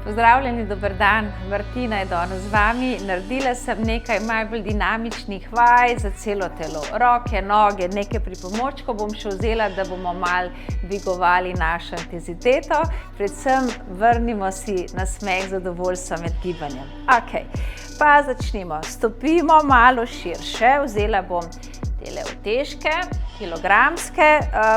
Pozdravljeni, dober dan, Martina je danes z vami. Naredila sem nekaj malo bolj dinamičnih vaj za celo telo. Roke, noge, nekaj pripomočkov bom še vzela, da bomo malo dvigovali našo intenziteto. Predvsem vrnimo si nasmeh, zadovoljstvo med gibanjem. Ok, pa začnimo. Stopimo malo širše, vzela bom tele utežke, kilogramske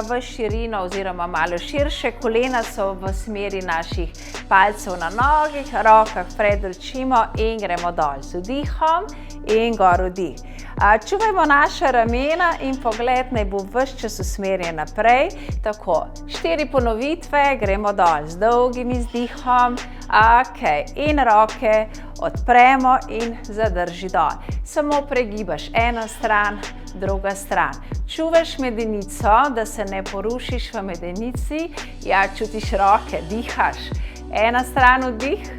v širino oziroma malo širše. Kolena so v smeri naših palcev na nogih, rokah predrčimo in gremo dol z vdihom in gor vdih. Čuvajmo naša ramena in pogled naj bo ves čas usmerjen naprej. Tako, 4 ponovitve, gremo dol z dolgim izdihom. Ok, in roke odpremo in zadrži dol. Samo pregibaš eno stran, druga stran. Čuvaš medenico, da se ne porušiš v medenici. Ja, čutiš roke, dihaš. Ena stran vdih,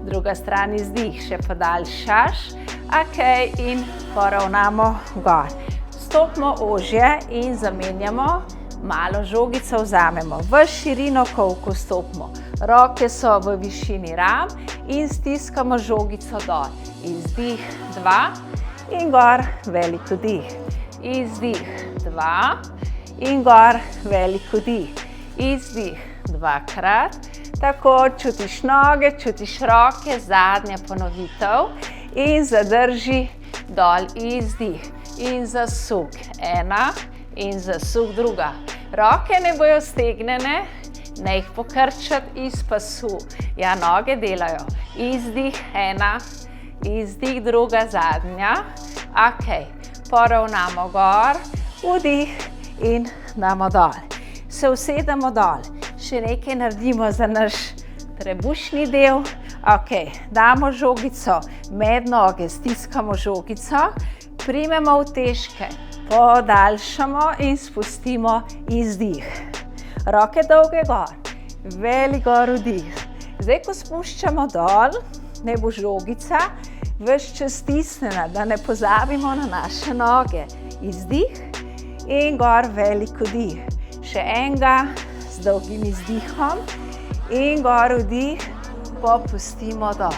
druga stran izdih, še podaljšaš. Ok, in poravnamo gor. Stopimo ožje in zamenjamo. Malo žogico vzamemo. V širino kolko stopimo. Roke so v višini ram in stiskamo žogico dol. Izdih, 2 in gor, velik vdih. Izdih, 2 in gor, velik vdih. Izdih, 2-krat. Tako, čutiš noge, čutiš roke, zadnja ponovitev. In zadrži dol, izdih. In zasuk, 1 in zasuk, druga. Roke ne bojo stegnjene, ne jih pokrčati iz pasu. Ja, noge delajo. Izdih, 1, izdih, druga, zadnja. Ok, poravnamo gor, vdih in damo dol. Se usedemo dol. Še nekaj naredimo za naš trebušni del. Ok, damo žogico med noge, stiskamo žogico, primemo utežke, podaljšamo in spustimo izdih. Roke dolge gor, velik gor vdih. Zdaj, ko spuščamo dol, ne bo žogica ves čas stisnjena, da ne pozabimo na naše noge. Izdih in gor, velik vdih. Še enega z dolgim izdihom in gor vdih, popustimo dol.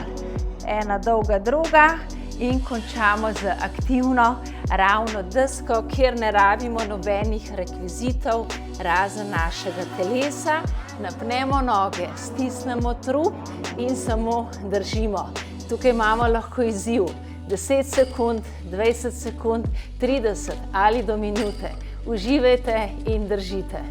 Ena dolga, druga in končamo z aktivno ravno desko, kjer ne rabimo nobenih rekvizitov, razen našega telesa. Napnemo noge, stisnemo trup in samo držimo. Tukaj imamo lahko izziv 10 sekund, 20 sekund, 30 ali do minute. Uživajte in držite.